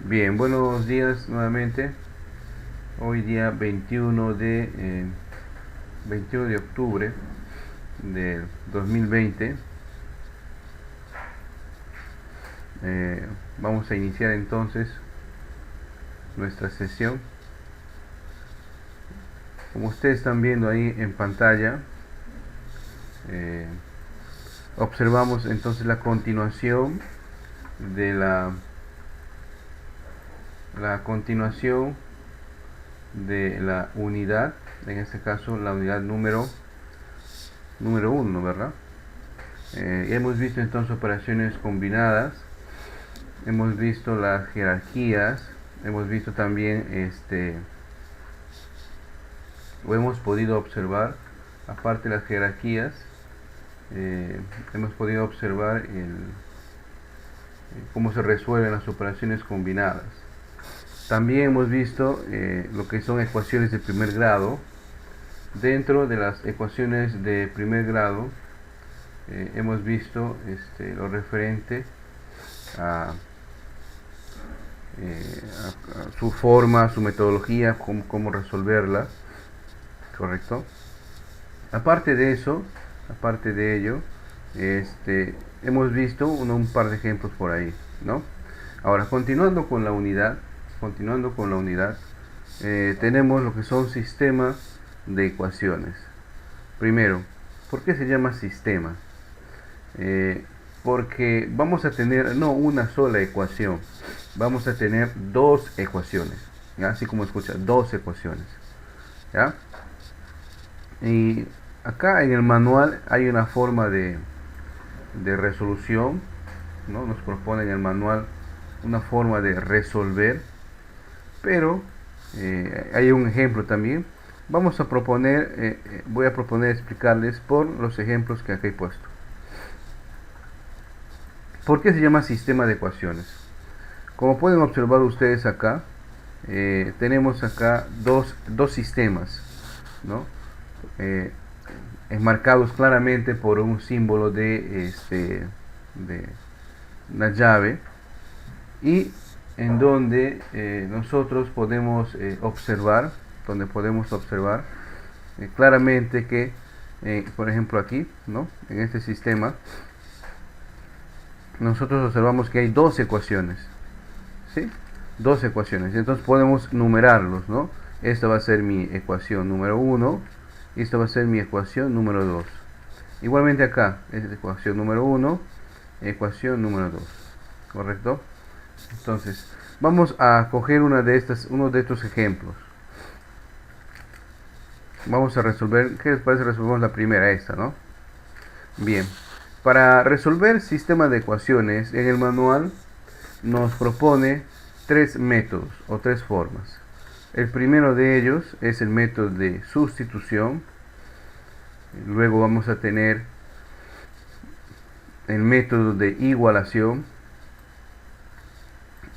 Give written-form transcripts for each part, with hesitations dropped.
Bien, buenos días nuevamente. Hoy día 21 de octubre del 2020. Vamos a iniciar entonces nuestra sesión. Como ustedes están viendo ahí en pantalla, observamos entonces la continuación de la unidad, en este caso la unidad número 1, ¿verdad? Hemos visto entonces operaciones combinadas, hemos visto las jerarquías, hemos visto también o hemos podido observar, aparte de las jerarquías, hemos podido observar cómo se resuelven las operaciones combinadas. También hemos visto lo que son ecuaciones de primer grado. Dentro de las ecuaciones de primer grado hemos visto lo referente a su forma, su metodología, cómo resolverla, correcto. Aparte de ello, hemos visto un par de ejemplos por ahí, ¿no? Ahora, continuando con la unidad, tenemos lo que son sistemas de ecuaciones. Primero, ¿por qué se llama sistema? Porque vamos a tener no una sola ecuación, vamos a tener dos ecuaciones, ¿ya? Así como escucha, dos ecuaciones, ¿ya? Y acá en el manual hay una forma de resolución, ¿no? Nos propone en el manual una forma de resolver, pero hay un ejemplo también. Vamos a proponer, voy a proponer explicarles por los ejemplos que aquí he puesto. ¿Por qué se llama sistema de ecuaciones? Como pueden observar ustedes acá, tenemos acá dos sistemas, ¿no? Enmarcados claramente por un símbolo de una llave, y en donde nosotros podemos observar claramente que, por ejemplo aquí, ¿no? En este sistema nosotros observamos que hay dos ecuaciones, ¿sí? Dos ecuaciones, entonces podemos numerarlos, ¿no? Esta va a ser mi ecuación número 1, y esta va a ser mi ecuación número 2. Igualmente acá, es ecuación número 1, ecuación número 2, ¿correcto? Entonces, vamos a coger uno de estos ejemplos. Vamos a resolver, ¿qué les parece? Resolvemos la primera, esta, ¿no? Bien, para resolver sistema de ecuaciones, en el manual nos propone tres métodos o tres formas. El primero de ellos es el método de sustitución. Luego vamos a tener el método de igualación.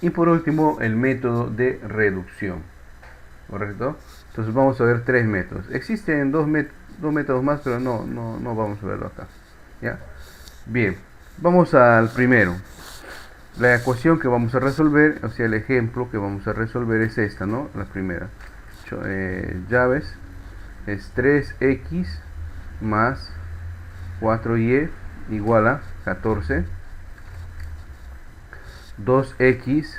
Y por último, el método de reducción. ¿Correcto? Entonces vamos a ver tres métodos. Existen dos métodos más, pero no vamos a verlo acá, ¿ya? Bien, vamos al primero. La ecuación que vamos a resolver, o sea, el ejemplo que vamos a resolver es esta, ¿no? La primera. Llaves es 3x más 4y igual a 14. 2x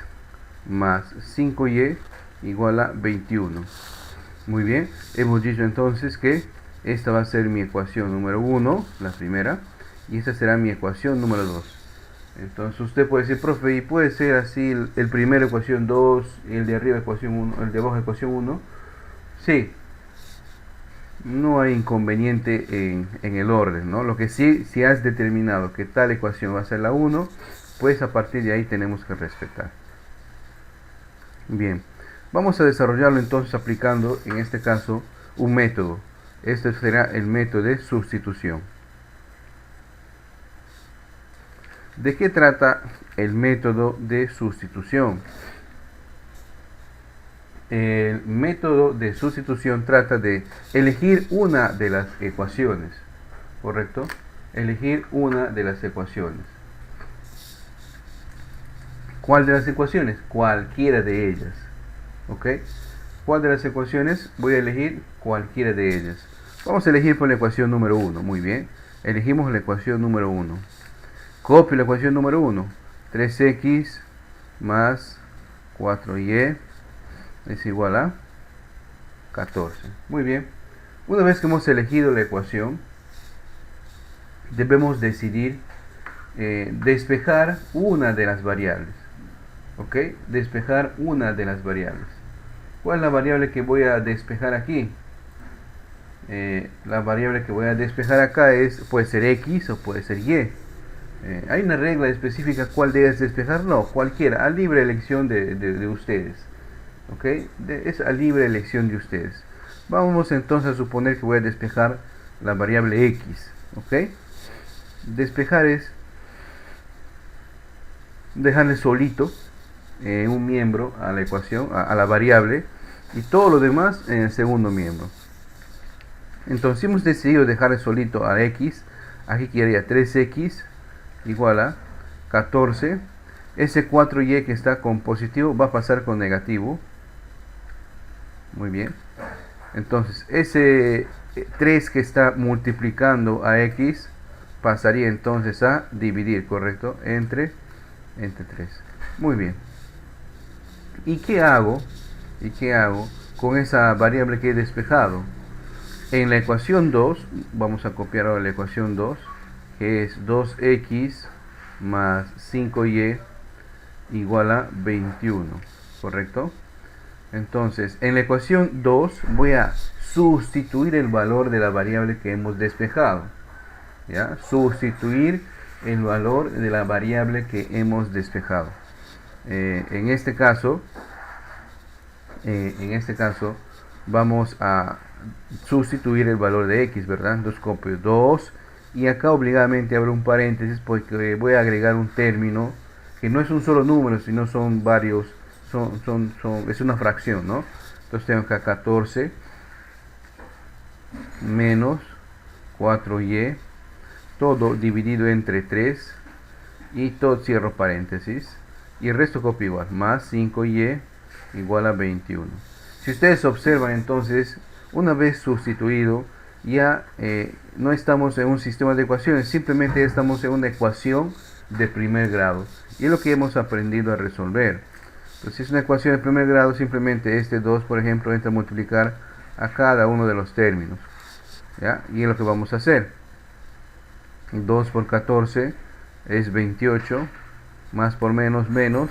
más 5y igual a 21. Muy bien, hemos dicho entonces que esta va a ser mi ecuación número 1, la primera, y esta será mi ecuación número 2. Entonces usted puede decir, profe, ¿y puede ser así el primero ecuación 2 y el de arriba ecuación 1, el de abajo ecuación 1? Sí, no hay inconveniente en el orden, ¿no? Lo que sí, si has determinado que tal ecuación va a ser la 1, pues a partir de ahí tenemos que respetar. Bien, vamos a desarrollarlo entonces aplicando en este caso un método. Este será el método de sustitución. ¿De qué trata el método de sustitución? El método de sustitución trata de elegir una de las ecuaciones, ¿correcto? Elegir una de las ecuaciones. ¿Cuál de las ecuaciones? Cualquiera de ellas. ¿Ok? ¿Cuál de las ecuaciones? Voy a elegir cualquiera de ellas. Vamos a elegir por la ecuación número 1. Muy bien. Elegimos la ecuación número 1. Copio la ecuación número 1. 3x más 4y es igual a 14. Muy bien. Una vez que hemos elegido la ecuación, debemos decidir despejar una de las variables. ¿Ok? Despejar una de las variables. ¿Cuál es la variable que voy a despejar aquí? La variable que voy a despejar acá puede ser x o puede ser y. ¿Hay una regla específica cuál debes despejar? No, cualquiera, a libre elección de ustedes. ¿Ok? Es a libre elección de ustedes. Vamos entonces a suponer que voy a despejar la variable x. ¿Ok? Despejar es dejarle solito un miembro a la ecuación, a la variable, y todo lo demás en el segundo miembro. Entonces, si hemos decidido dejarle solito a x, aquí quedaría 3x igual a 14. Ese 4y que está con positivo va a pasar con negativo. Muy bien. Entonces, ese 3 que está multiplicando a x pasaría entonces a dividir, ¿correcto? Entre 3. Muy bien. ¿Y qué hago? Con esa variable que he despejado? En la ecuación 2, vamos a copiar ahora la ecuación 2, que es 2x más 5y igual a 21, ¿correcto? Entonces, en la ecuación 2 voy a sustituir el valor de la variable que hemos despejado. ¿Ya? Sustituir el valor de la variable que hemos despejado. En este caso vamos a sustituir el valor de x, ¿verdad? Entonces copio 2 y acá obligadamente abro un paréntesis porque voy a agregar un término que no es un solo número, sino son varios, es una fracción, ¿no? Entonces tengo acá 14 menos 4y, todo dividido entre 3 y todo cierro paréntesis y el resto copio igual, más 5y igual a 21. Si ustedes observan entonces, una vez sustituido, ya no estamos en un sistema de ecuaciones, simplemente estamos en una ecuación de primer grado. Y es lo que hemos aprendido a resolver. Entonces, si es una ecuación de primer grado, simplemente este 2, por ejemplo, entra a multiplicar a cada uno de los términos. ¿Ya? Y es lo que vamos a hacer. 2 por 14 es 28, más por menos, menos,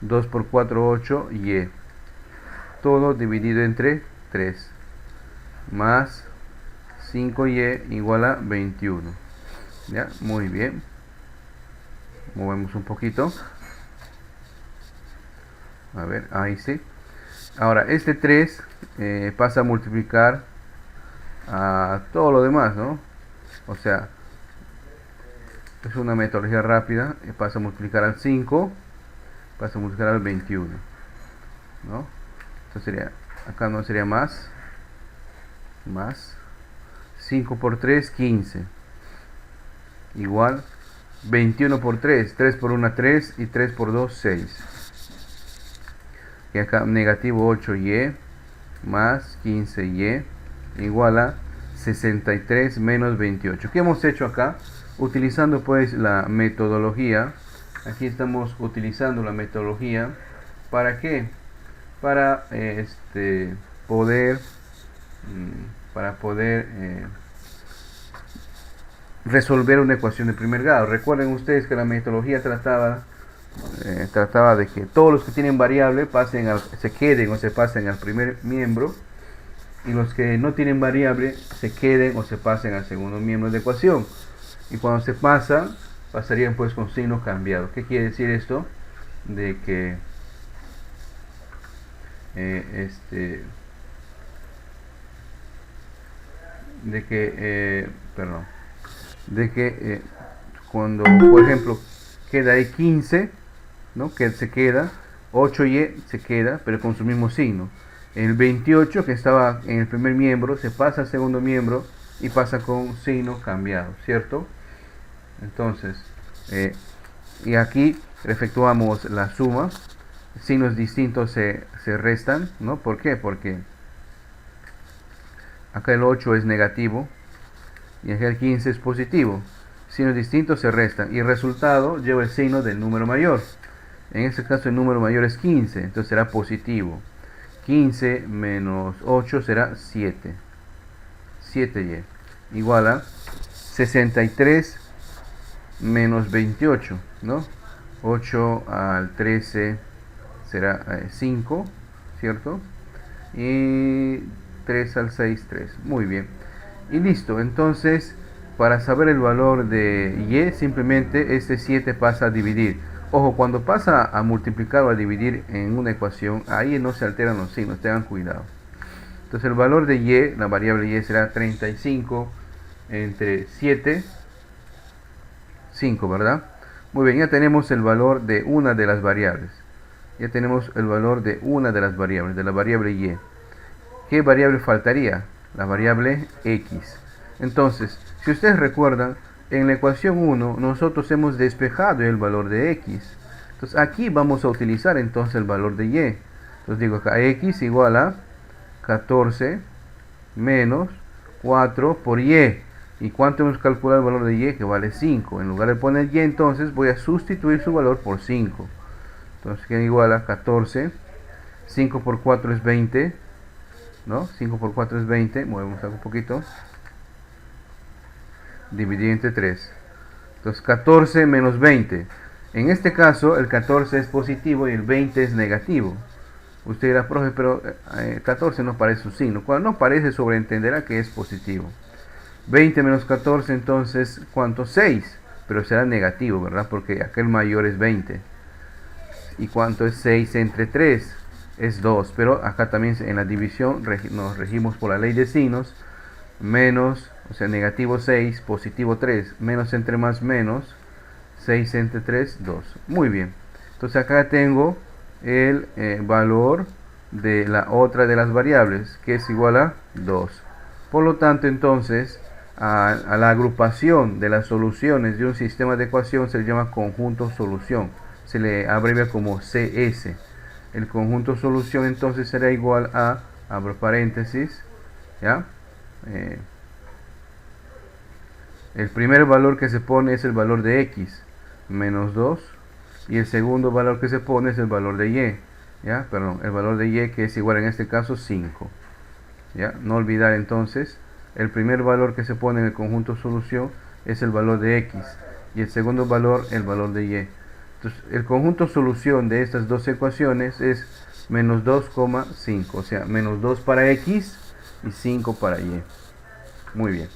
2 por 4, 8, y todo dividido entre 3, más 5y igual a 21. ¿Ya? Muy bien. Movemos un poquito. A ver, ahí sí. Ahora, este 3 pasa a multiplicar a todo lo demás, ¿no? O sea, es una metodología rápida. Pasa a multiplicar al 5, pasa a multiplicar al 21, ¿no? Entonces sería, acá no sería más 5 por 3, 15, igual 21 por 3, 3 por 1, 3, y 3 por 2, 6. Y acá negativo 8y más 15y igual a 63 menos 28. ¿Qué hemos hecho acá? Utilizando pues la metodología. Aquí estamos utilizando la metodología. ¿Para qué? Para poder resolver una ecuación de primer grado. Recuerden ustedes que la metodología trataba de que todos los que tienen variable se queden o se pasen al primer miembro, y los que no tienen variable se queden o se pasen al segundo miembro de ecuación. Y cuando se pasarían pues con signo cambiado. ¿Qué quiere decir esto? De que cuando por ejemplo queda ahí 15, ¿no? Que se queda 8y, se queda pero con su mismo signo. El 28 que estaba en el primer miembro se pasa al segundo miembro y pasa con signo cambiado, ¿cierto? Entonces y aquí efectuamos la suma, signos distintos se restan, ¿no? ¿Por qué? Porque acá el 8 es negativo y acá el 15 es positivo. Signos distintos se restan y el resultado lleva el signo del número mayor. En este caso el número mayor es 15, entonces será positivo. 15 menos 8 será 7. 7y igual a 63 menos 28, ¿no? 8 al 13 será 5, ¿cierto? Y 3 al 6, 3. Muy bien. Y listo. Entonces, para saber el valor de y, simplemente este 7 pasa a dividir. Ojo, cuando pasa a multiplicar o a dividir en una ecuación, ahí no se alteran los signos, tengan cuidado. Entonces el valor de y, la variable y, será 35 entre 7, 5, ¿verdad? Muy bien, ya tenemos el valor de una de las variables. Ya tenemos el valor de una de las variables, de la variable y. ¿Qué variable faltaría? La variable x. Entonces, si ustedes recuerdan, en la ecuación 1 nosotros hemos despejado el valor de x. Entonces aquí vamos a utilizar entonces el valor de y. Entonces digo acá x igual a 14 menos 4 por y. ¿Y cuánto hemos calculado el valor de y? Que vale 5. En lugar de poner y, entonces voy a sustituir su valor por 5. Entonces queda igual a 14. 5 por 4 es 20. ¿No? 5 por 4 es 20. Movemos acá un poquito. Dividido entre 3. Entonces 14 menos 20. En este caso el 14 es positivo y el 20 es negativo. Usted dirá, profe, pero 14 no parece un signo. Cuando no parece, sobreentenderá que es positivo. 20 menos 14, entonces, ¿cuánto? 6. Pero será negativo, ¿verdad? Porque aquel mayor es 20. ¿Y cuánto es 6 entre 3? Es 2. Pero acá también en la división nos regimos por la ley de signos. Menos, o sea, negativo 6, positivo 3. Menos entre más menos. 6 entre 3, 2. Muy bien. Entonces acá tengo el valor de la otra de las variables, que es igual a 2. Por lo tanto, entonces, a la agrupación de las soluciones de un sistema de ecuación se le llama conjunto solución. Se le abrevia como CS. El conjunto solución entonces será igual a, abro paréntesis, ¿ya? El primer valor que se pone es el valor de x, menos 2. Y el segundo valor que se pone es el valor de y, ¿ya? Perdón, el valor de y, que es igual en este caso 5. ¿Ya? No olvidar entonces, el primer valor que se pone en el conjunto solución es el valor de x. Y el segundo valor, el valor de y. Entonces, el conjunto solución de estas dos ecuaciones es menos 2,5. O sea, menos 2 para x y 5 para y. Muy bien.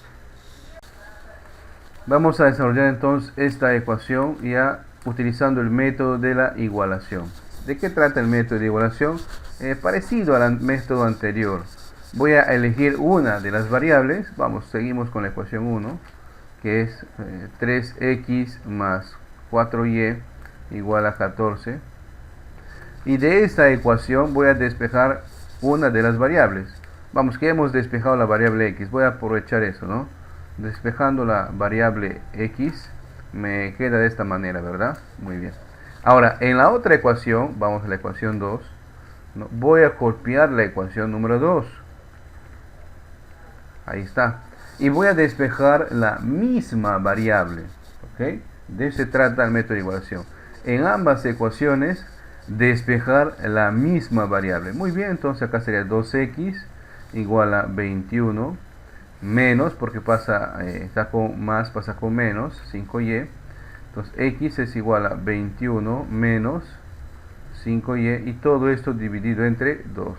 Vamos a desarrollar entonces esta ecuación ya utilizando el método de la igualación. ¿De qué trata el método de igualación? Parecido al método anterior. Voy a elegir una de las variables. Vamos, seguimos con la ecuación 1, que es 3x más 4y igual a 14. Y de esta ecuación voy a despejar una de las variables. Vamos, que hemos despejado la variable x. Voy a aprovechar eso, ¿no? Despejando la variable x, me queda de esta manera, ¿verdad? Muy bien. Ahora, en la otra ecuación, vamos a la ecuación 2, ¿no? Voy a copiar la ecuación número 2. Ahí está. Y voy a despejar la misma variable. ¿Ok? De eso se trata el método de igualación. En ambas ecuaciones, despejar la misma variable. Muy bien, entonces acá sería 2x igual a 21 menos, porque pasa, está con más, pasa con menos, 5y. Entonces x es igual a 21 menos 5y, y todo esto dividido entre 2.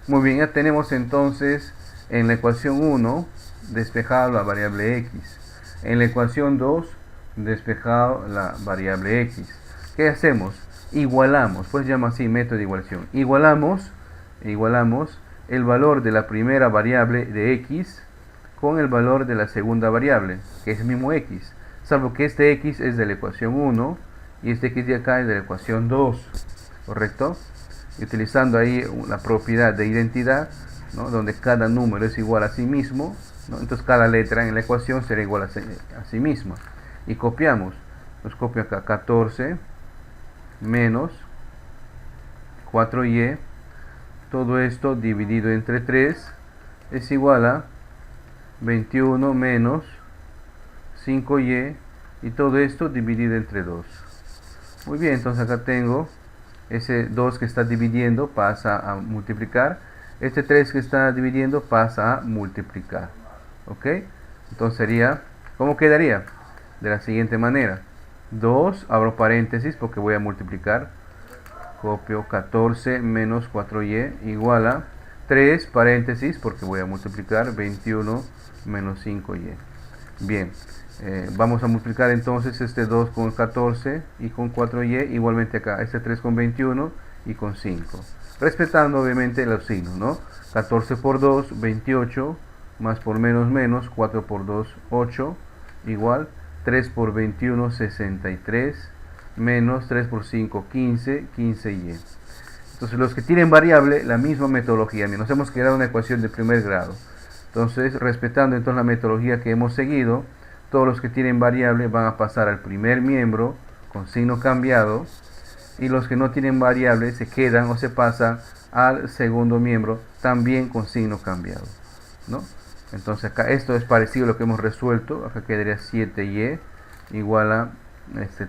Muy bien, ya tenemos entonces en la ecuación 1 despejado la variable x. En la ecuación 2 despejado la variable x. ¿Qué hacemos? Igualamos, pues se llama así método de igualación. Igualamos el valor de la primera variable de x con el valor de la segunda variable, que es el mismo x, salvo que este x es de la ecuación 1 y este x de acá es de la ecuación 2, ¿correcto? Y utilizando ahí la propiedad de identidad, ¿no? Donde cada número es igual a sí mismo, ¿no? Entonces cada letra en la ecuación será igual a sí misma. Y copiamos, nos copio acá 14 menos 4y, todo esto dividido entre 3 es igual a 21 menos 5y, y todo esto dividido entre 2. Muy bien, entonces acá tengo ese 2 que está dividiendo pasa a multiplicar, este 3 que está dividiendo pasa a multiplicar. ¿Ok? Entonces sería, ¿cómo quedaría? De la siguiente manera: 2, abro paréntesis porque voy a multiplicar, copio 14 menos 4y igual a 3, paréntesis porque voy a multiplicar, 21 menos 5y. Bien, vamos a multiplicar entonces este 2 con 14 y con 4y, igualmente acá este 3 con 21 y con 5, respetando obviamente los signos, ¿no? 14 por 2, 28, más por menos, 4 por 2, 8, igual 3 por 21, 63, menos 3 por 5, 15, 15y. Entonces los que tienen variable, la misma metodología, nos hemos quedado una ecuación de primer grado. Entonces, respetando entonces la metodología que hemos seguido, todos los que tienen variable van a pasar al primer miembro con signo cambiado, y los que no tienen variable se quedan o se pasan al segundo miembro también con signo cambiado, ¿no? Entonces acá esto es parecido a lo que hemos resuelto. Acá quedaría 7y igual a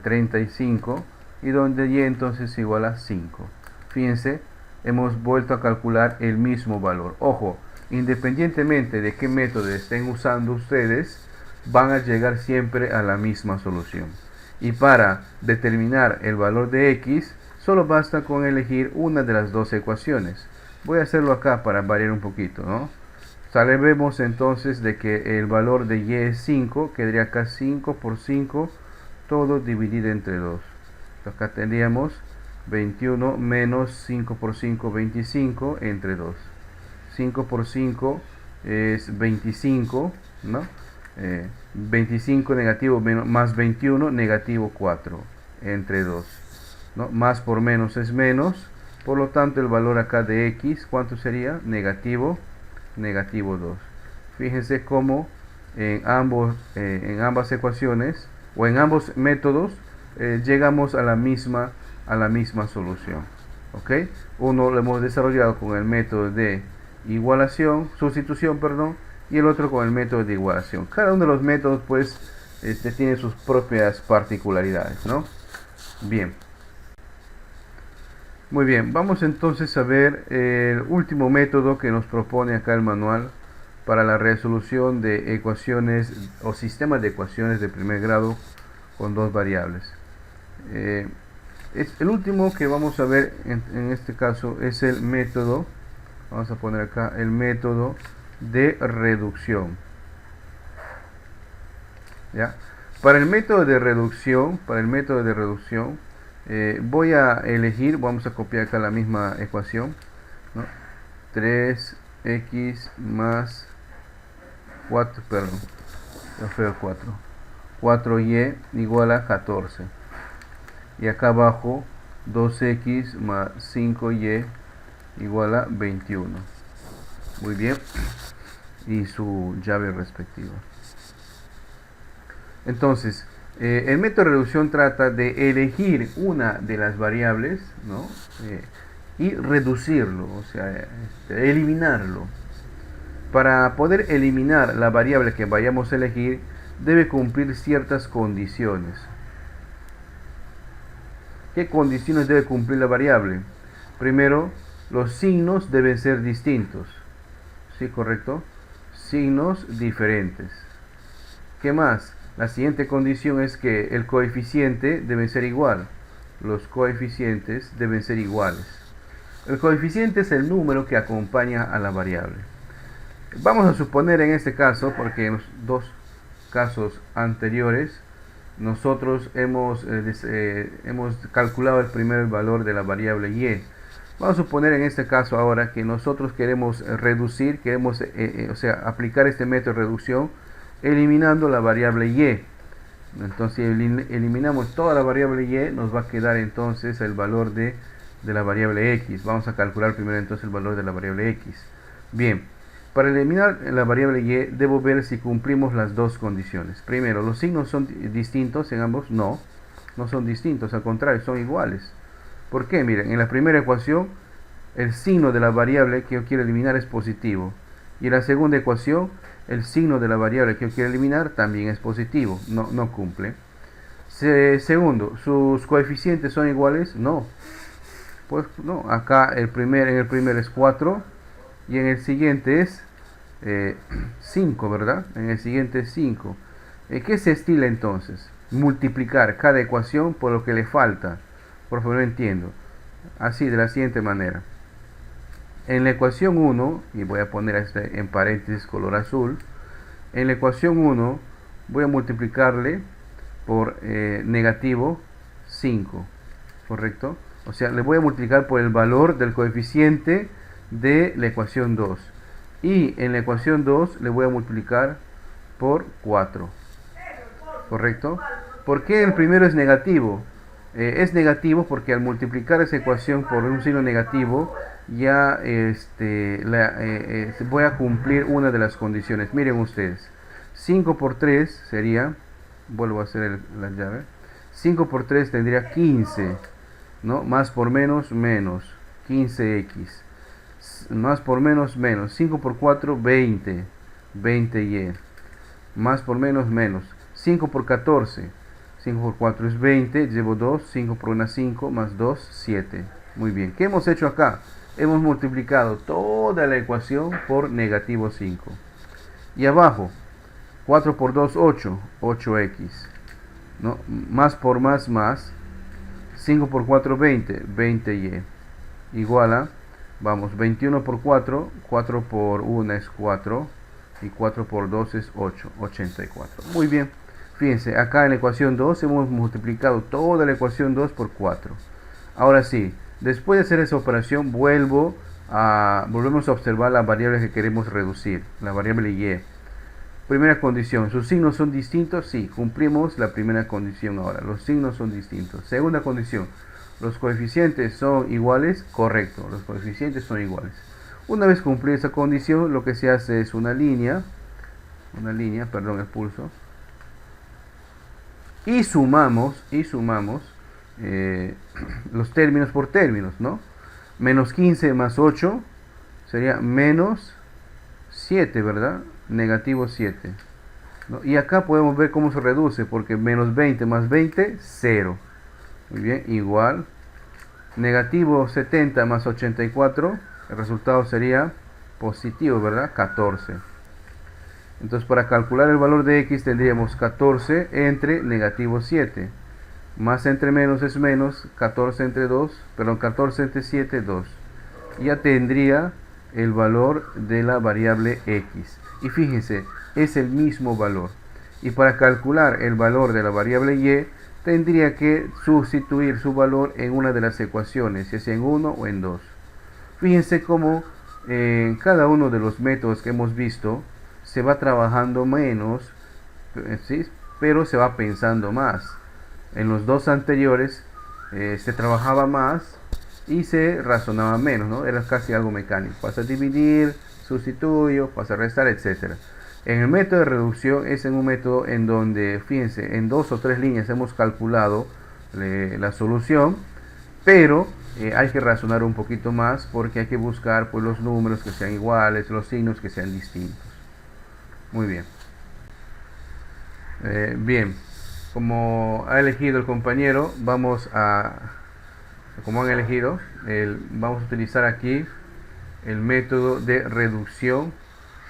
35, y donde y entonces igual a 5. Fíjense, hemos vuelto a calcular el mismo valor. Ojo, independientemente de qué método estén usando ustedes, van a llegar siempre a la misma solución. Y para determinar el valor de x, solo basta con elegir una de las dos ecuaciones. Voy a hacerlo acá para variar un poquito, ¿no? Sabemos entonces de que el valor de y es 5, quedaría acá 5 por 5, todo dividido entre 2. Acá tendríamos 21 menos 5 por 5, 25 entre 2. 5 por 5 es 25, ¿no? 25 negativo menos, más 21 negativo 4 entre 2, ¿no? Más por menos es menos, por lo tanto el valor acá de x, ¿cuánto sería? Negativo 2. Fíjense cómo en ambas ecuaciones o en ambos métodos llegamos a la misma solución. ¿Ok? Uno lo hemos desarrollado con el método de sustitución, y el otro con el método de igualación. Cada uno de los métodos pues tiene sus propias particularidades, ¿no? Bien. Muy bien, vamos entonces a ver el último método que nos propone acá el manual para la resolución de ecuaciones o sistemas de ecuaciones de primer grado con dos variables. El último que vamos a ver en este caso es el método, vamos a poner acá el método de reducción. ¿Ya? Para el método de reducción, voy a elegir, vamos a copiar acá la misma ecuación, ¿no? 3x más 4, perdón, ya fue el 4. 4y igual a 14. Y acá abajo 2x más 5y igual a 21. Muy bien. Y su llave respectiva. Entonces, el método de reducción trata de elegir una de las variables, ¿no? Y reducirlo, o sea, eliminarlo. Para poder eliminar la variable que vayamos a elegir, debe cumplir ciertas condiciones. ¿Qué condiciones debe cumplir la variable? Primero, los signos deben ser distintos. ¿Sí, correcto? Signos diferentes. ¿Qué más? La siguiente condición es que el coeficiente debe ser igual. Los coeficientes deben ser iguales. El coeficiente es el número que acompaña a la variable. Vamos a suponer en este caso, porque en los dos casos anteriores nosotros hemos calculado el primer valor de la variable y. Vamos a suponer en este caso ahora que nosotros queremos reducir, queremos aplicar este método de reducción eliminando la variable y. Entonces eliminamos toda la variable y, nos va a quedar entonces el valor de la variable x. Vamos a calcular primero entonces el valor de la variable x. Bien, para eliminar la variable y debo ver si cumplimos las dos condiciones. Primero, ¿los signos son distintos en ambos? No son distintos, al contrario, son iguales. ¿Por qué? Miren, en la primera ecuación el signo de la variable que yo quiero eliminar es positivo. Y en la segunda ecuación el signo de la variable que yo quiero eliminar también es positivo. No cumple. Segundo, ¿sus coeficientes son iguales? No. Pues no, acá en el primer es 4 y en el siguiente es 5, ¿verdad? En el siguiente es 5. ¿Qué se estila entonces? Multiplicar cada ecuación por lo que le falta. Por favor, no entiendo. Así, de la siguiente manera. En la ecuación 1, y voy a poner este en paréntesis color azul, en la ecuación 1 voy a multiplicarle por negativo 5, ¿correcto? O sea, le voy a multiplicar por el valor del coeficiente de la ecuación 2. Y en la ecuación 2 le voy a multiplicar por 4, ¿correcto? ¿Por qué el primero es negativo? Es negativo porque al multiplicar esa ecuación por un signo negativo, ya voy a cumplir una de las condiciones. Miren ustedes, 5 por 3 sería, vuelvo a hacer la llave, 5 por 3 tendría 15, ¿no? Más por menos, menos, 15x. Más por menos, menos, 5 por 4, 20, 20y. Más por menos, menos, 5 por 14, 5 por 4 es 20, llevo 2, 5 por 1 5, más 2, 7. Muy bien, ¿qué hemos hecho acá? Hemos multiplicado toda la ecuación por negativo 5. Y abajo, 4 por 2, 8, 8x. ¿No? Más por más, más. 5 por 4, 20, 20y. Igual a, vamos, 21 por 4, 4 por 1 es 4. Y 4 por 2 es 8, 84. Muy bien. Fíjense, acá en la ecuación 2 hemos multiplicado toda la ecuación 2 por 4. Ahora sí, después de hacer esa operación, volvemos a observar la variable que queremos reducir, la variable y. Primera condición, ¿sus signos son distintos? Sí, cumplimos la primera condición ahora, los signos son distintos. Segunda condición, ¿los coeficientes son iguales? Correcto, los coeficientes son iguales. Una vez cumplida esa condición, lo que se hace es una línea, perdón, el pulso, y sumamos los términos por términos, ¿no? Menos 15 más 8 sería menos 7, ¿verdad? Negativo 7, ¿no? Y acá podemos ver cómo se reduce, porque menos 20 más 20, 0. Muy bien, igual. Negativo 70 más 84, el resultado sería positivo, ¿verdad? 14. Entonces, para calcular el valor de x tendríamos 14 entre negativo 7. Más entre menos es menos, 14 entre 2, perdón, 14 entre 7, 2. Ya tendría el valor de la variable x. Y fíjense, es el mismo valor. Y para calcular el valor de la variable y, tendría que sustituir su valor en una de las ecuaciones, ya sea en 1 o en 2. Fíjense cómo en cada uno de los métodos que hemos visto se va trabajando menos, ¿sí? Pero se va pensando más. En los dos anteriores se trabajaba más y se razonaba menos, ¿no? Era casi algo mecánico. Pasa a dividir, sustituyo, pasa a restar, etc. En el método de reducción es en un método en donde, fíjense, en 2 o 3 líneas hemos calculado la solución, pero hay que razonar un poquito más porque hay que buscar pues, los números que sean iguales, los signos que sean distintos. Muy bien. Bien, como ha elegido el compañero, vamos a utilizar aquí el método de reducción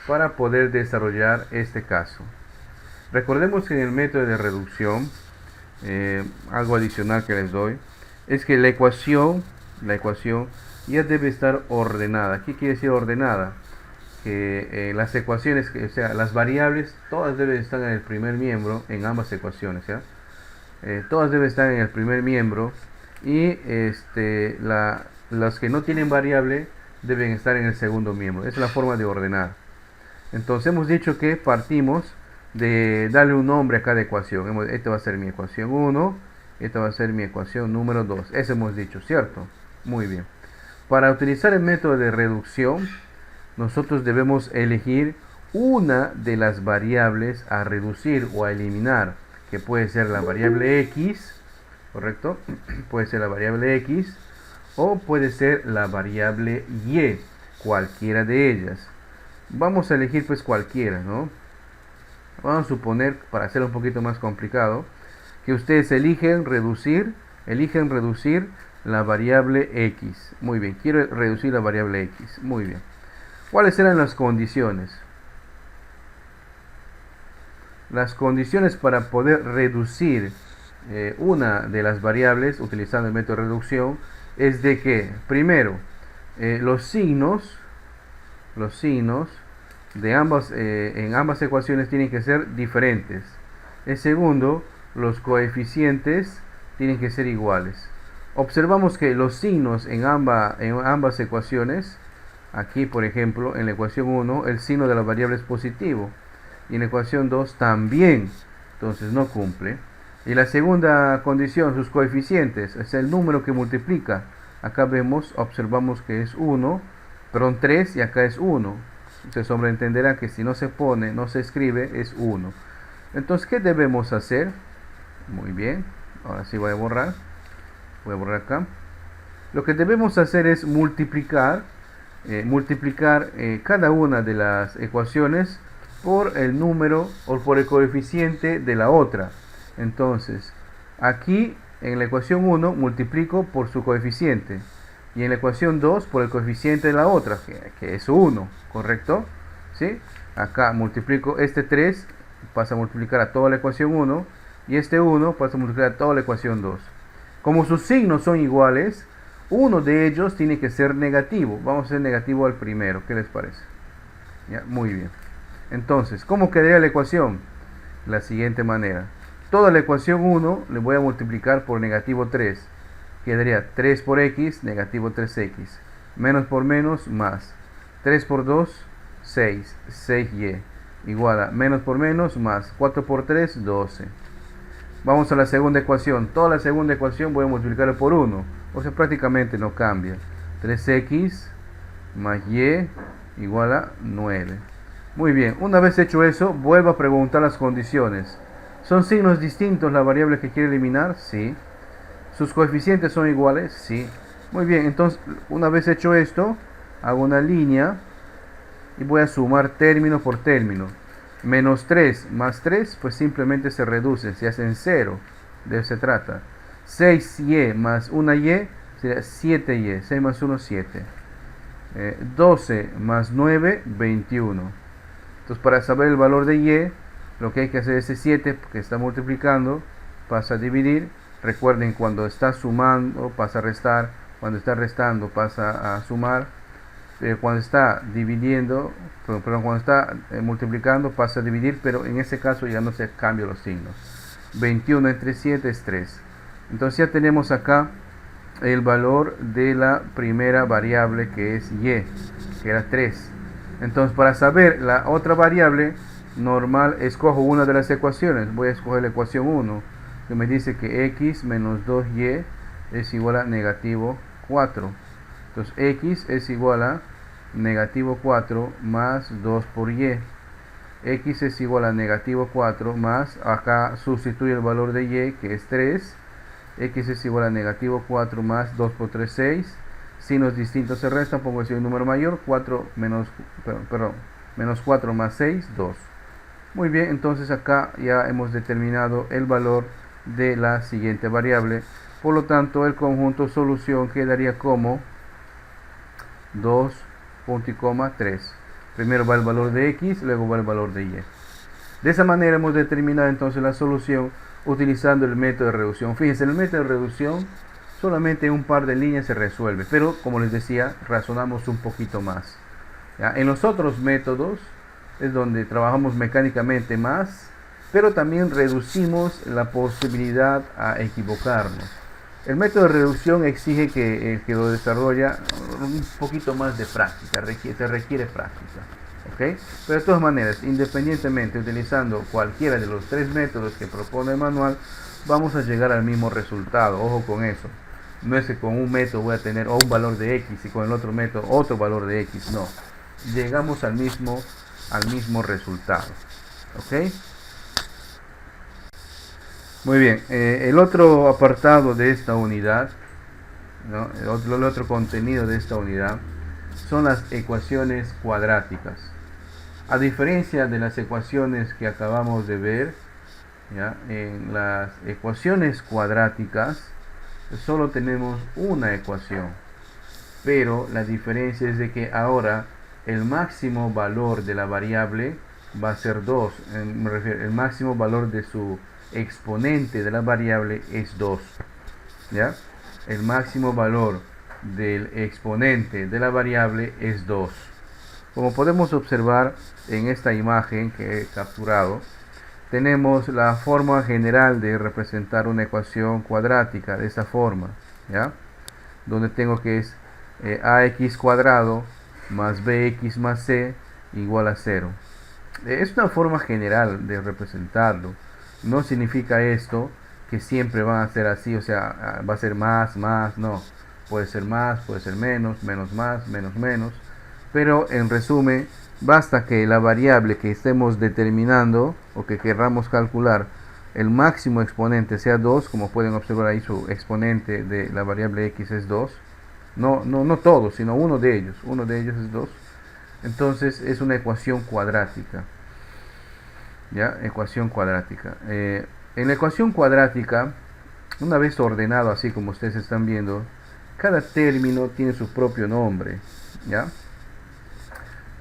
para poder desarrollar este caso. Recordemos que en el método de reducción, algo adicional que les doy, es que la ecuación ya debe estar ordenada. ¿Qué quiere decir ordenada? Que las ecuaciones, o sea, las variables, todas deben estar en el primer miembro, en ambas ecuaciones, ¿ya? Todas deben estar en el primer miembro y las que no tienen variable deben estar en el segundo miembro. Esa es la forma de ordenar. Entonces hemos dicho que partimos de darle un nombre a cada ecuación. Esta va a ser mi ecuación 1, esta va a ser mi ecuación número 2. Eso hemos dicho, ¿cierto? Muy bien. Para utilizar el método de reducción, nosotros debemos elegir una de las variables a reducir o a eliminar, que puede ser la variable x, ¿correcto? Puede ser la variable x, o puede ser la variable y, cualquiera de ellas. Vamos a elegir pues cualquiera, ¿no? Vamos a suponer, para hacerlo un poquito más complicado, que ustedes eligen reducir la variable x. Muy bien, quiero reducir la variable x. Muy bien. ¿Cuáles eran las condiciones? Las condiciones para poder reducir una de las variables utilizando el método de reducción es de que, primero, los signos de ambas, en ambas ecuaciones tienen que ser diferentes. El segundo, los coeficientes tienen que ser iguales. Observamos que los signos en ambas ecuaciones, aquí por ejemplo en la ecuación 1 el signo de la variable es positivo y en la ecuación 2 también, entonces no cumple. Y la segunda condición, sus coeficientes, es el número que multiplica. Acá observamos que es 3 y acá es 1. Se sobreentenderá que si no se pone, no se escribe, es 1. Entonces, ¿qué debemos hacer? Muy bien, ahora sí voy a borrar acá. Lo que debemos hacer es multiplicar cada una de las ecuaciones por el número o por el coeficiente de la otra. Entonces, aquí en la ecuación 1 multiplico por su coeficiente y en la ecuación 2 por el coeficiente de la otra, que es 1, ¿correcto? ¿Sí? Acá multiplico este 3, pasa a multiplicar a toda la ecuación 1 y este 1 pasa a multiplicar a toda la ecuación 2. Como sus signos son iguales, uno de ellos tiene que ser negativo. Vamos a hacer negativo al primero, ¿qué les parece? ¿Ya? Muy bien. Entonces, ¿cómo quedaría la ecuación? La siguiente manera. Toda la ecuación 1 le voy a multiplicar por negativo 3. Quedaría 3 por x, negativo 3x. Menos por menos, más. 3 por 2, 6. 6y. Igual a menos por menos, más. 4 por 3, 12. Vamos a la segunda ecuación. Toda la segunda ecuación voy a multiplicarla por 1. O sea, prácticamente no cambia. 3x más y igual a 9. Muy bien, una vez hecho eso, vuelvo a preguntar las condiciones. ¿Son signos distintos la variable que quiere eliminar? Sí. ¿Sus coeficientes son iguales? Sí. Muy bien, entonces, una vez hecho esto, hago una línea y voy a sumar término por término. Menos 3 más 3, pues simplemente se reducen, se hacen 0. De eso se trata. 6y más 1y sería 7y. 6 más 1, 7. 12 más 9, 21. Entonces, para saber el valor de y, lo que hay que hacer es ese 7, que está multiplicando, pasa a dividir. Recuerden, cuando está sumando, pasa a restar. Cuando está restando, pasa a sumar. Cuando está dividiendo, cuando está multiplicando, pasa a dividir, pero en ese caso ya no se cambian los signos. 21 entre 7 es 3. Entonces ya tenemos acá el valor de la primera variable, que es y, que era 3. Entonces, para saber la otra variable, normal, escojo una de las ecuaciones. Voy a escoger la ecuación 1, que me dice que x menos 2y es igual a negativo 4. Entonces, x es igual a negativo 4 más 2 por y. X es igual a negativo 4 más, acá sustituye el valor de y, que es 3. X es igual a negativo 4 más 2 por 3, 6. Signos distintos se restan, pongo el número mayor. 4 menos 4 más 6, 2. Muy bien, entonces acá ya hemos determinado el valor de la siguiente variable. Por lo tanto, el conjunto solución quedaría como 2.3. Primero va el valor de x, luego va el valor de y. De esa manera hemos determinado entonces la solución utilizando el método de reducción. Fíjense, en el método de reducción solamente un par de líneas se resuelve, pero como les decía, razonamos un poquito más. ¿Ya? En los otros métodos es donde trabajamos mecánicamente más, pero también reducimos la posibilidad a equivocarnos. El método de reducción exige que el que lo desarrolla un poquito más de práctica, se requiere práctica. ¿Okay? Pero de todas maneras, independientemente, utilizando cualquiera de los tres métodos que propone el manual, vamos a llegar al mismo resultado. Ojo con eso. No es que con un método voy a tener un valor de x y con el otro método otro valor de x. No. Llegamos al mismo resultado. ¿Ok? Muy bien. El otro apartado de esta unidad ¿no? El otro contenido de esta unidad son las ecuaciones cuadráticas. A diferencia de las ecuaciones que acabamos de ver, ¿ya? En las ecuaciones cuadráticas solo tenemos una ecuación, pero la diferencia es de que ahora el máximo valor de la variable va a ser 2. Me refiero, el máximo valor de su exponente de la variable es 2. ¿Ya? El máximo valor del exponente de la variable es 2. Como podemos observar en esta imagen que he capturado, tenemos la forma general de representar una ecuación cuadrática de esa forma, ¿ya? Donde tengo que es ax cuadrado más bx más c igual a 0. Es una forma general de representarlo. No significa esto que siempre van a ser así, o sea, va a ser más, no. Puede ser más, puede ser menos, menos más, menos menos. Pero en resumen, basta que la variable que estemos determinando o que querramos calcular, el máximo exponente sea 2, como pueden observar ahí su exponente de la variable x es 2. No todos, sino uno de ellos es 2. Entonces es una ecuación cuadrática. ¿Ya? Ecuación cuadrática. En la ecuación cuadrática, una vez ordenado así como ustedes están viendo, cada término tiene su propio nombre. ¿Ya?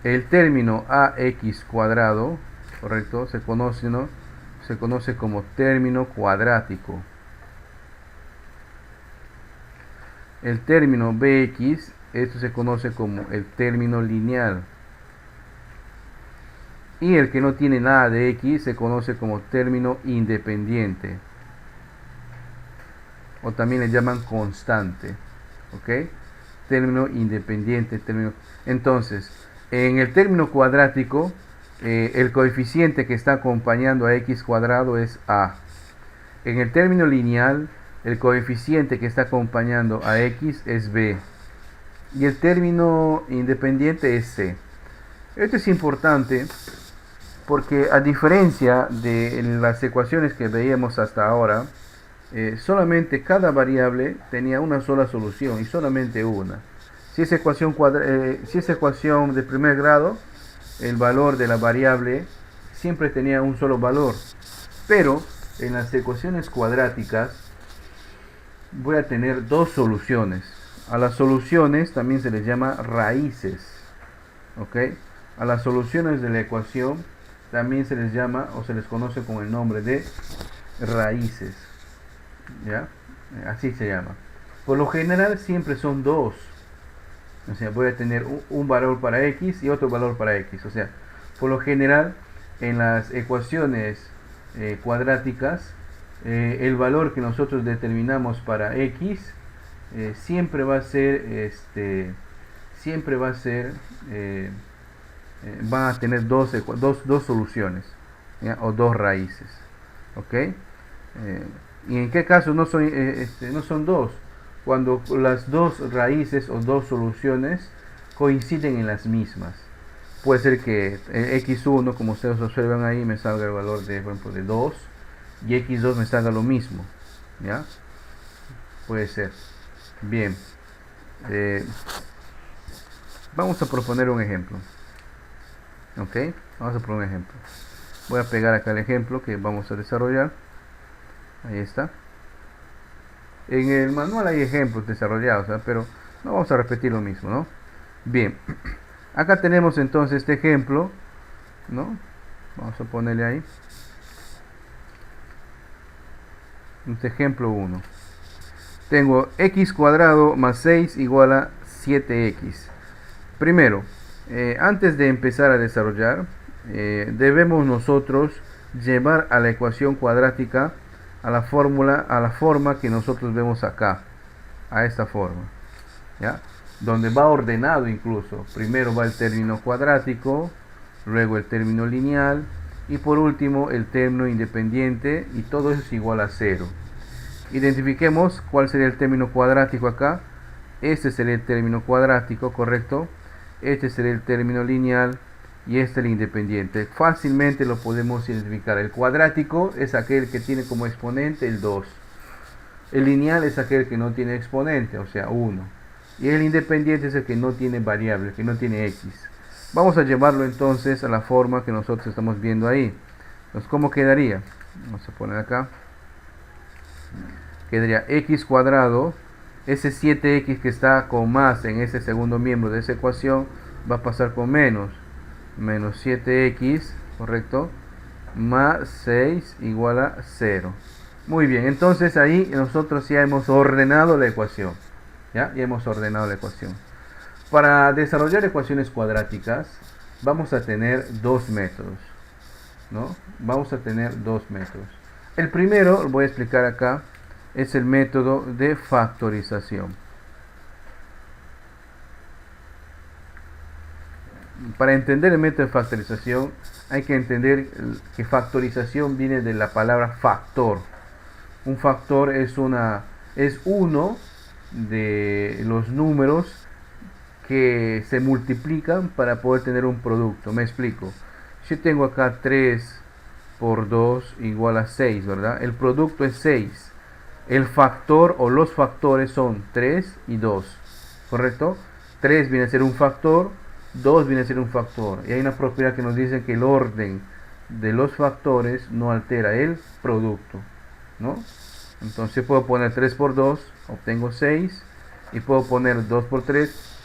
El término ax cuadrado, correcto, se conoce, ¿no? Se conoce como término cuadrático. El término bx, esto se conoce como el término lineal. Y el que no tiene nada de x se conoce como término independiente. O también le llaman constante. ¿Ok? Término independiente. Entonces, en el término cuadrático, el coeficiente que está acompañando a x cuadrado es a. En el término lineal, el coeficiente que está acompañando a x es b. Y el término independiente es c. Esto es importante porque a diferencia de las ecuaciones que veíamos hasta ahora, solamente cada variable tenía una sola solución y solamente una. Si es ecuación de primer grado, el valor de la variable siempre tenía un solo valor. Pero en las ecuaciones cuadráticas voy a tener dos soluciones. A las soluciones también se les llama raíces. ¿Ok? A las soluciones de la ecuación también se les llama o se les conoce con el nombre de raíces. ¿Ya? Así se llama. Por lo general siempre son dos. O sea, voy a tener un valor para x y otro valor para x. O sea, por lo general en las ecuaciones cuadráticas, el valor que nosotros determinamos para x siempre va a ser van a tener dos soluciones, ¿ya? O dos raíces. ¿Ok? ¿Y en qué caso no son dos? Cuando las dos raíces o dos soluciones coinciden en las mismas. Puede ser que x1, como ustedes observan ahí, me salga el valor de, por ejemplo, de 2 y x2 me salga lo mismo. ¿Ya? Puede ser. Bien. Vamos a proponer un ejemplo. Ok, vamos a proponer un ejemplo. Voy a pegar acá el ejemplo que vamos a desarrollar. Ahí está. En el manual hay ejemplos desarrollados, ¿eh? Pero no vamos a repetir lo mismo, ¿no? Bien, acá tenemos entonces este ejemplo, ¿no? Vamos a ponerle ahí. Este ejemplo 1. Tengo x cuadrado más 6 igual a 7x. Primero, antes de empezar a desarrollar, debemos nosotros llevar a la ecuación cuadrática a la forma que nosotros vemos acá, a esta forma, ¿ya? Donde va ordenado incluso. Primero va el término cuadrático, luego el término lineal y por último el término independiente, y todo eso es igual a 0. Identifiquemos cuál sería el término cuadrático acá. Este sería el término cuadrático, correcto. Este sería el término lineal y este el independiente. Fácilmente lo podemos identificar. El cuadrático es aquel que tiene como exponente el 2. El lineal es aquel que no tiene exponente, o sea 1. Y el independiente es el que no tiene variable, que no tiene x. Vamos a llevarlo entonces a la forma que nosotros estamos viendo ahí. Entonces, ¿cómo quedaría? Vamos a poner acá. Quedaría x cuadrado. Ese 7x que está con más en ese segundo miembro de esa ecuación va a pasar con menos. Menos 7x, ¿correcto? Más 6 igual a 0. Muy bien, entonces ahí nosotros ya hemos ordenado la ecuación. Ya hemos ordenado la ecuación. Para desarrollar ecuaciones cuadráticas vamos a tener dos métodos, ¿no? Vamos a tener dos métodos. El primero, lo voy a explicar acá, es el método de factorización. Para entender el método de factorización hay que entender que factorización viene de la palabra factor. Un factor es uno de los números que se multiplican para poder tener un producto. Me explico. Si yo tengo acá 3 por 2 igual a 6, ¿verdad? El producto es 6. El factor o los factores son 3 y 2, ¿correcto? 3 viene a ser un factor, 2 viene a ser un factor. Y hay una propiedad que nos dice que el orden de los factores no altera el producto, ¿no? Entonces puedo poner 3 por 2, obtengo 6. Y puedo poner 2 por 3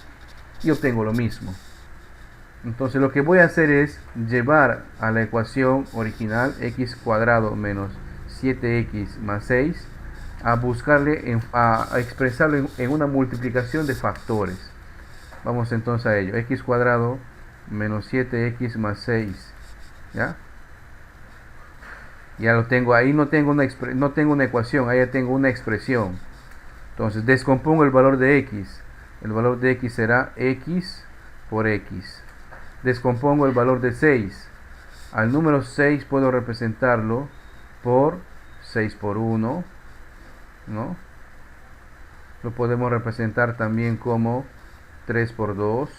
y obtengo lo mismo. Entonces lo que voy a hacer es llevar a la ecuación original x cuadrado menos 7x más 6 a buscarle, a expresarlo en una multiplicación de factores. Vamos entonces a ello. X cuadrado menos 7x más 6. ¿Ya? Ya lo tengo. Ahí no tengo una ecuación, ahí ya tengo una expresión. Entonces descompongo el valor de x. El valor de x será x por x. Descompongo el valor de 6. Al número 6 puedo representarlo por 6 por 1, ¿no? Lo podemos representar también como 3 por 2.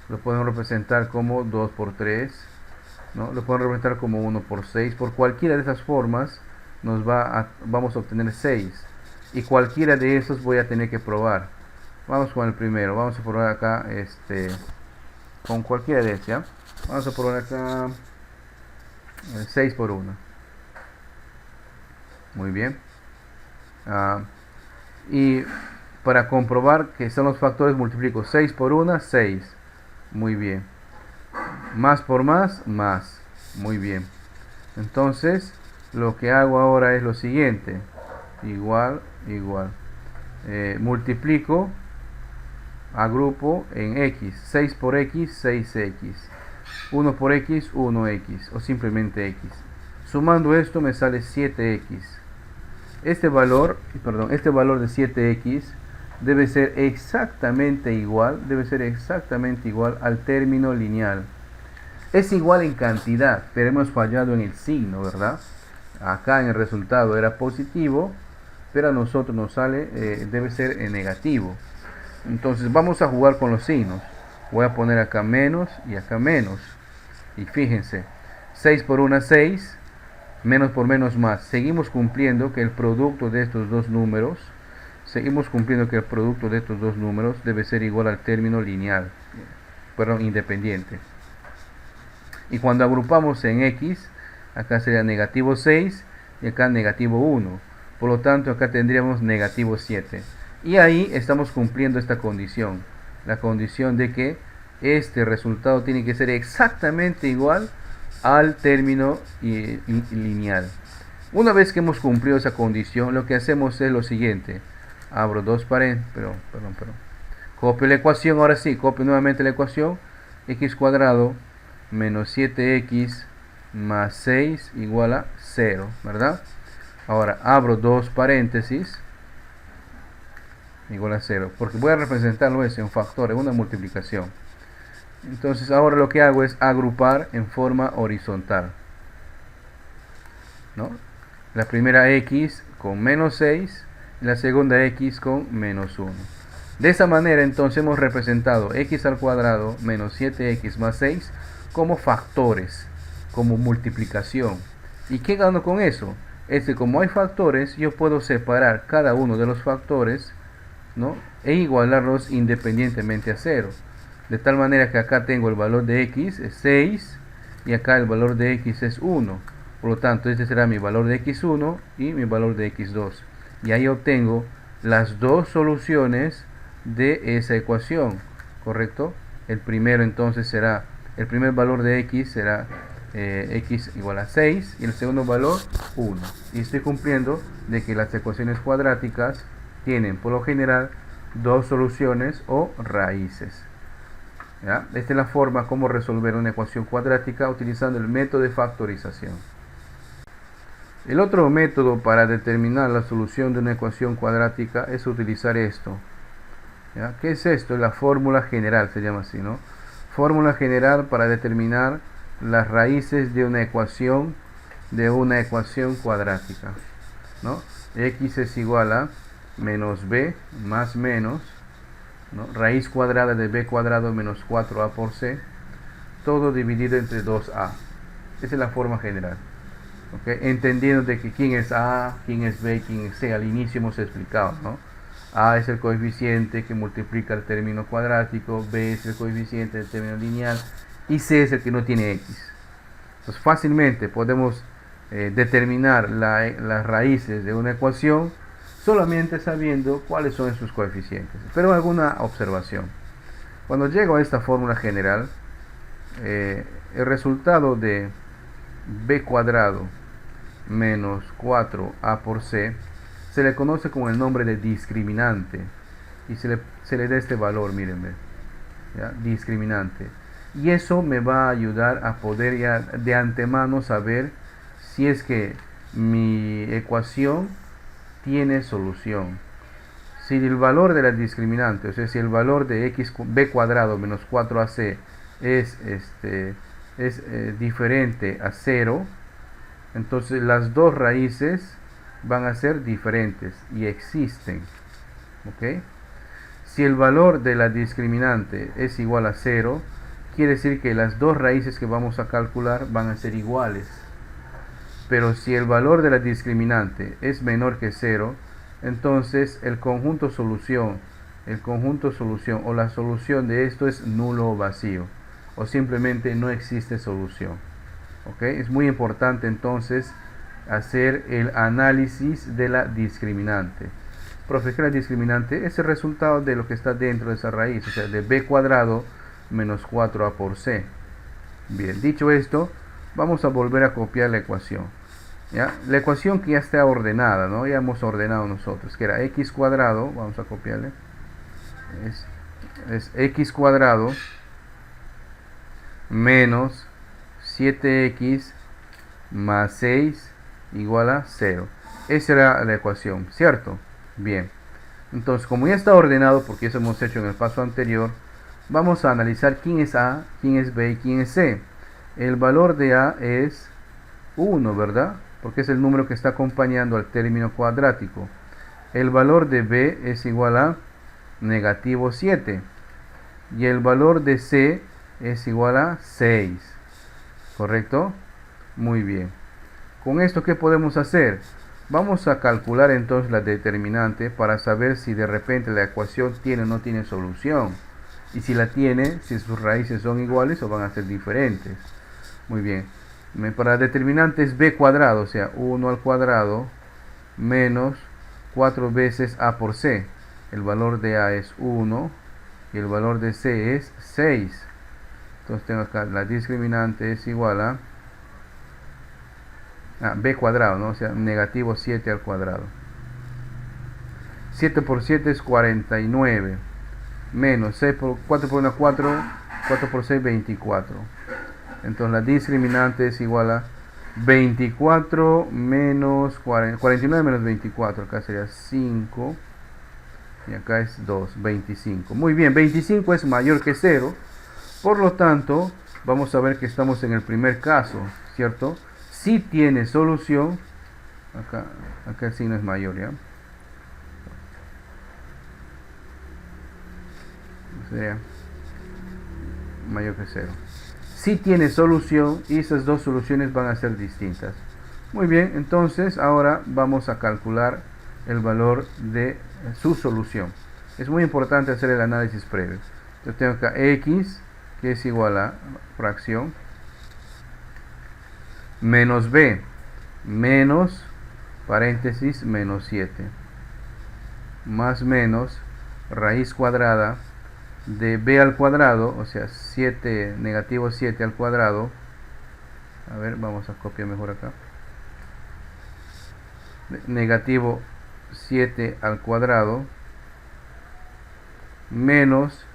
Lo podemos representar como 2 por 3, ¿no? Lo podemos representar como 1 por 6. Por cualquiera de esas formas vamos a obtener 6. Y cualquiera de esos voy a tener que probar. Vamos con el primero. Vamos a probar acá con cualquiera de estos, ¿ya? Vamos a probar acá 6 por 1. Muy bien. Y para comprobar que son los factores, multiplico 6 por 1, 6. Muy bien. Más por más, más. Muy bien. Entonces, lo que hago ahora es lo siguiente. Igual, igual. Multiplico, agrupo en x. 6 por x, 6x. 1 por x, 1x. O simplemente x. Sumando esto me sale 7x. Este valor de 7x debe ser exactamente igual al término lineal. Es igual en cantidad, pero hemos fallado en el signo, ¿verdad? Acá en el resultado era positivo, pero a nosotros nos sale, debe ser en negativo. Entonces vamos a jugar con los signos. Voy a poner acá menos y acá menos. Y fíjense, 6 por 1, 6. Menos por menos más. Seguimos cumpliendo que el producto de estos dos números debe ser igual al término lineal, independiente. Y cuando agrupamos en x, acá sería negativo 6 y acá negativo 1. Por lo tanto, acá tendríamos negativo 7. Y ahí estamos cumpliendo esta condición. La condición de que este resultado tiene que ser exactamente igual al término lineal. Una vez que hemos cumplido esa condición, lo que hacemos es lo siguiente. Abro dos paréntesis, copio la ecuación, ahora sí, copio nuevamente la ecuación. X cuadrado menos 7x más 6 igual a 0, ¿verdad? Ahora abro dos paréntesis, igual a 0, porque voy a representarlo en factores, una multiplicación. Entonces ahora lo que hago es agrupar en forma horizontal, ¿no? La primera x con menos 6 y la segunda x con menos 1. De esa manera entonces hemos representado x al cuadrado menos 7x más 6 como factores, como multiplicación. ¿Y qué gano con eso? es que como hay factores, yo puedo separar cada uno de los factores, ¿no?, e igualarlos independientemente a 0. De tal manera que acá tengo el valor de x es 6 y acá el valor de x es 1. Por lo tanto, este será mi valor de x1 y mi valor de x2. Y ahí obtengo las dos soluciones de esa ecuación, ¿correcto? El primero entonces será, el primer valor de x será x igual a 6 y el segundo valor 1. Y estoy cumpliendo de que las ecuaciones cuadráticas tienen por lo general dos soluciones o raíces. ¿Ya? Esta es la forma como resolver una ecuación cuadrática utilizando el método de factorización. El otro método para determinar la solución de una ecuación cuadrática es utilizar esto. ¿Ya? ¿Qué es esto? La fórmula general, se llama así, ¿no? Fórmula general para determinar las raíces de una ecuación cuadrática, ¿no? X es igual a menos b más menos, ¿no?, raíz cuadrada de b cuadrado menos 4a por c, todo dividido entre 2a. Esa es la forma general. ¿Okay? Entendiendo de que quién es a, quién es b, quién es c. Al inicio hemos explicado, ¿no? A es el coeficiente que multiplica el término cuadrático, b es el coeficiente del término lineal y c es el que no tiene x. Entonces fácilmente podemos determinar las raíces de una ecuación solamente sabiendo cuáles son sus coeficientes. Pero alguna observación. Cuando llego a esta fórmula general, el resultado de b cuadrado menos 4a por c se le conoce con el nombre de discriminante y se le da este valor, mírenme, ¿ya? Discriminante. Y eso me va a ayudar a poder ya de antemano saber si es que mi ecuación tiene solución. Si el valor de la discriminante, o sea, si el valor de b cuadrado menos 4ac es diferente a 0, entonces las dos raíces van a ser diferentes y existen. ¿Ok? Si el valor de la discriminante es igual a 0, quiere decir que las dos raíces que vamos a calcular van a ser iguales. Pero si el valor de la discriminante es menor que 0, entonces el conjunto solución o la solución de esto es nulo o vacío, o simplemente no existe solución. ¿Ok? Es muy importante entonces hacer el análisis de la discriminante. Profe, que la discriminante es el resultado de lo que está dentro de esa raíz, o sea, de b cuadrado menos 4a por c. Bien, dicho esto, vamos a volver a copiar la ecuación. ¿Ya? La ecuación que ya está ordenada, ¿no? Ya hemos ordenado nosotros, que era x cuadrado, vamos a copiarle, es x cuadrado menos 7x más 6 igual a 0. Esa era la ecuación, ¿cierto? Bien. Entonces, como ya está ordenado, porque eso hemos hecho en el paso anterior, vamos a analizar quién es A, quién es B y quién es C. El valor de A es 1, ¿verdad? Porque es el número que está acompañando al término cuadrático. El valor de B es igual a negativo 7. Y el valor de C es igual a 6. ¿Correcto? Muy bien. Con esto, ¿qué podemos hacer? Vamos a calcular entonces la determinante para saber si de repente la ecuación tiene o no tiene solución. Y si la tiene, si sus raíces son iguales o van a ser diferentes. Muy bien. Para la determinante es b cuadrado, o sea, 1 al cuadrado menos 4 veces a por c. El valor de a es 1 y el valor de c es 6. Entonces tengo acá la discriminante es igual a b cuadrado, ¿no? O sea, negativo 7 al cuadrado. 7 por 7 es 49. Menos 4 por 1, 4. 4 por 6, 24. Entonces la discriminante es igual a 24 menos 49 menos 24. Acá sería 5. Y acá es 2, 25. Muy bien, 25 es mayor que 0. Por lo tanto, vamos a ver que estamos en el primer caso, ¿cierto? Si tiene solución. Acá el signo es mayor, ¿ya? Sería mayor que 0. Si tiene solución y esas dos soluciones van a ser distintas. Muy bien, entonces ahora vamos a calcular el valor de su solución. Es muy importante hacer el análisis previo. Yo tengo acá x, que es igual a fracción, menos b, menos, paréntesis, menos 7, más menos, raíz cuadrada de b al cuadrado, o sea, 7, negativo 7 al cuadrado. A ver, vamos a copiar mejor acá. Negativo 7 al cuadrado menos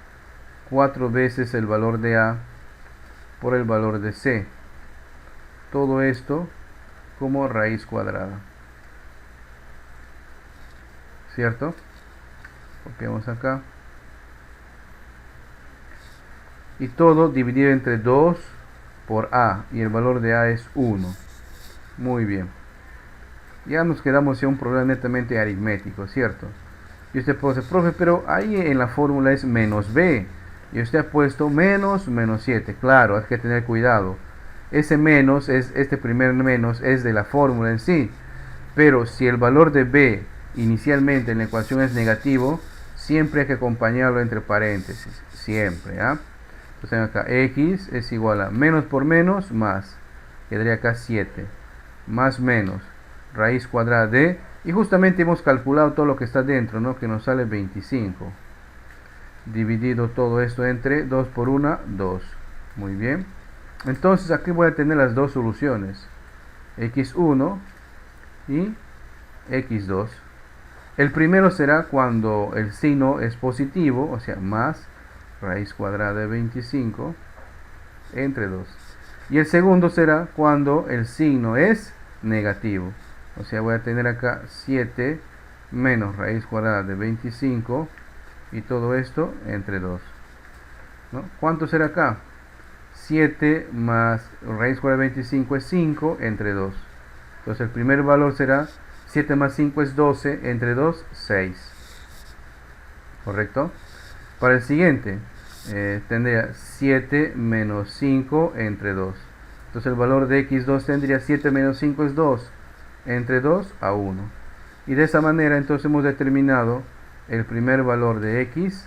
4 veces el valor de a por el valor de c. Todo esto como raíz cuadrada. ¿Cierto? Copiamos acá. Y todo dividido entre 2 por a. Y el valor de a es 1. Muy bien. Ya nos quedamos en un problema netamente aritmético, ¿cierto? Y usted puede decir, profe, pero ahí en la fórmula es menos b. Y usted ha puesto menos 7. Claro, hay que tener cuidado. Ese menos, este primer menos, es de la fórmula en sí. Pero si el valor de b inicialmente en la ecuación es negativo, siempre hay que acompañarlo entre paréntesis. Siempre, ¿ah? Entonces acá x es igual a menos por menos más. Quedaría acá 7. Más menos raíz cuadrada de, y justamente hemos calculado todo lo que está dentro, ¿no? Que nos sale 25. Dividido todo esto entre 2 por 1, 2. Muy bien. Entonces aquí voy a tener las dos soluciones. x1 y x2. El primero será cuando el signo es positivo, o sea, más raíz cuadrada de 25 entre 2. Y el segundo será cuando el signo es negativo. O sea, voy a tener acá 7 menos raíz cuadrada de 25 y todo esto entre 2. ¿No? ¿Cuánto será acá? 7 más raíz cuadrada de 25 es 5 entre 2. Entonces el primer valor será 7 más 5 es 12 entre 2, 6. ¿Correcto? Para el siguiente tendría 7 menos 5 entre 2. Entonces el valor de x2 tendría 7 menos 5 es 2. Entre 2 a 1. Y de esa manera entonces hemos determinado el primer valor de x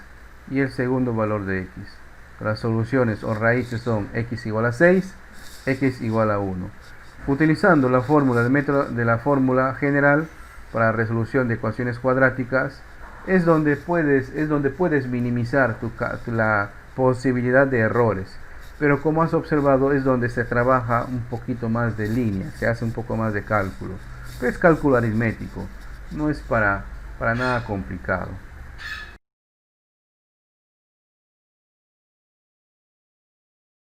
y el segundo valor de x. Las soluciones o raíces son x igual a 6, x igual a 1. Utilizando la fórmula del método de la fórmula general para resolución de ecuaciones cuadráticas, es donde puedes minimizar la posibilidad de errores. Pero como has observado, es donde se trabaja un poquito más de línea, se hace un poco más de cálculo. Pero es cálculo aritmético, no es para nada complicado.